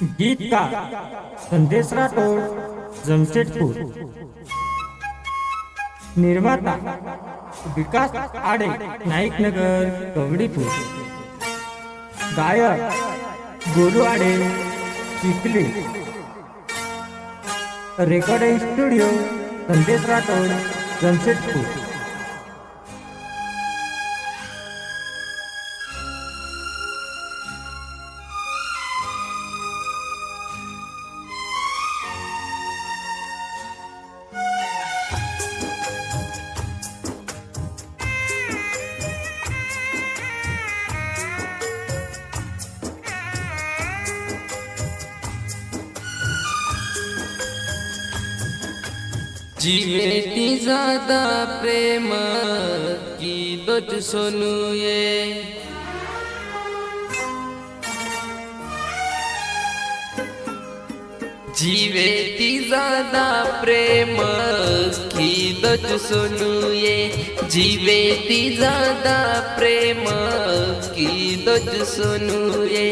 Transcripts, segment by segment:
गीतकार संदेश राठोड, जमशेदपूर. निर्माता विकास आडे, नाईकनगर, कवडीपूर. गायक गोलू आडे, चिखली. रेकॉर्डिंग स्टुडिओ संदेश राठोड, जमशेदपूर. जीवे ती ज्यादा प्रेम की दोच सोनू ये जीवे ती ज्यादा प्रेम की दोच सोनू ये जीवे ती ज्यादा प्रेम की दोच सोनू ये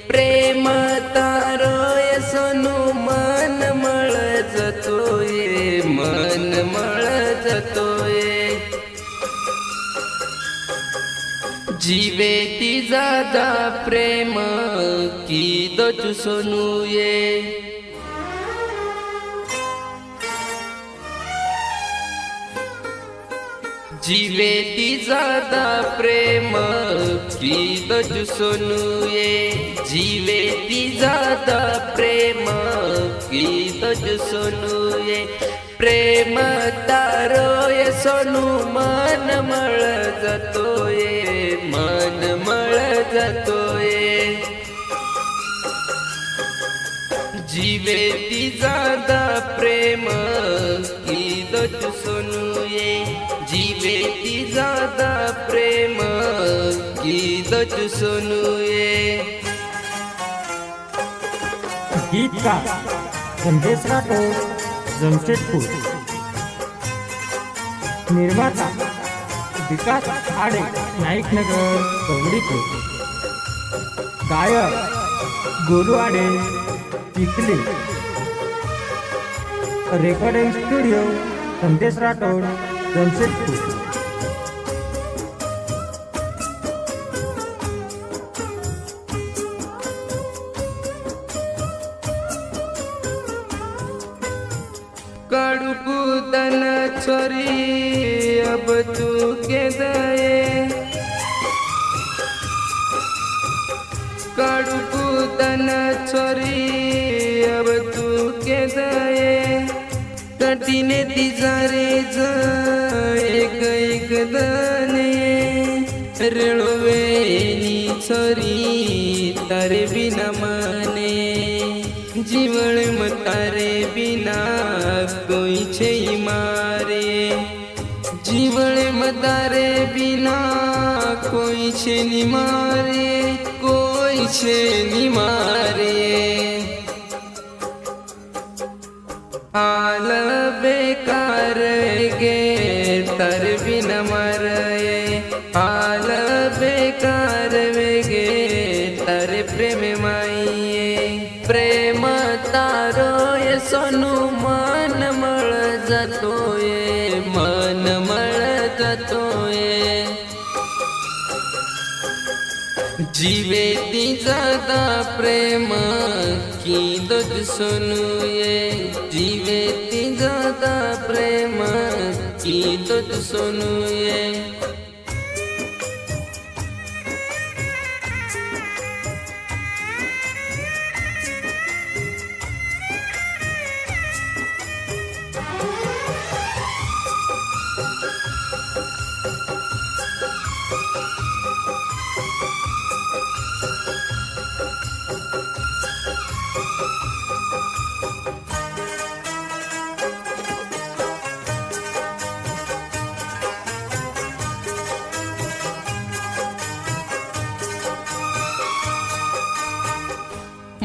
प्रेम तारो ये सोनू मन मळ जतोय मन मळ जतोय जीवे ती ज्यादा प्रेम की दोच सोनू ये जीवे ती ज्यादा प्रेम की दोच सोनू ये जीवे ती ज्यादा प्रेम की दोच सोनू ये प्रेम तारो ये सोनू मन मळ जतोय मन मळ जतोय जीवे ती ज्यादा प्रेम की दोच सोनू ये जीवे ती ज्यादा प्रेम की दोच सोनू ये गीतकार संदेश राठोड, जमशेदपूर. निर्माता विकास आडे, नाईकनगर, कवडीपूर. गायक गोलू आडे, चिखली. रेकॉर्डिंग स्टुडिओ संदेश राठोड, जमशेदपूर. काडू कूदन छोरी अब तू के दये काडू कूदन छोरी अब तू के दये कटीने तिजारे एक एक दाने रेळवेनी छोरी तारे बिना माने जीवन मतारे बिना कोई छे मारे जीवन मतारे बिना कोई छे नी मारे कोई छे नी मारे हाल बेकार गे तर बिना मरे हाल बेकार गे तर प्रेम माइये प्रेम तारो ये सोनू मन मळ जतोय मन मळ जतोय जीवे ती ज्यादा प्रेम की दोच सोनू ये जीवे ती ज्यादा प्रेम की दोच सोनू ये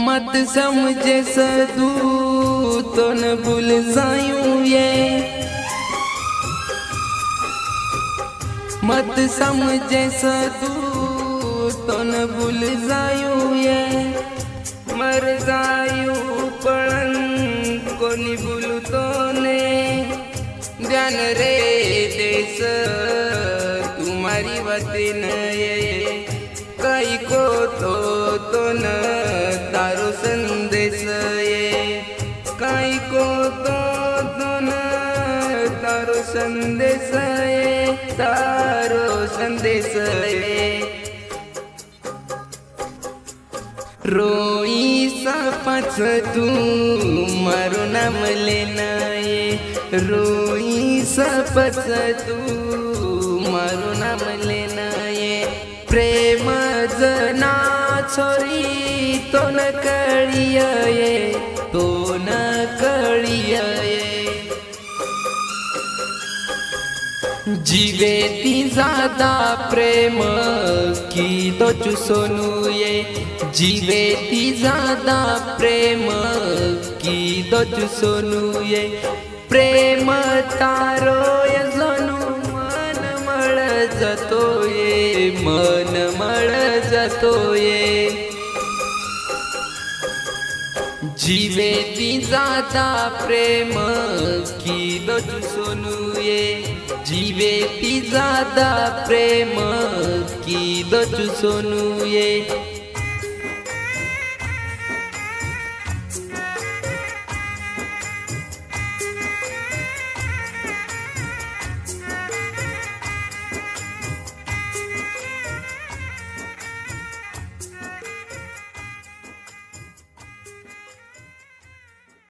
मत समझे सदू तो न भूल जायूं ये मत समझे सदू तो न भूल जायूं ये मर जा कोनी बोलू तो ने ध्यान रे देश तुम्हारी बातें न ये कई को तो न तारो संदेश ये कई को तो न तारो संदेश ये तारो संदेश ये रोई सपच तू मारो नाम लेना ये रोई सपच तू मारो नाम लेना ये प्रेम जना छोरी तो न कळिया ये तो न कळिया ये जीवे ती ज्यादा प्रेम की तो चुसोनू ये जीवे ती ज्यादा प्रेम की तो चुसोनू ये प्रेम तारो ये जणू मन मळ जातो ये मन मळ जातो ये जीवे ती ज्यादा प्रेम की तो चुसोनू ये जीवे ती ज्यादा प्रेम की दो चुसोनू ये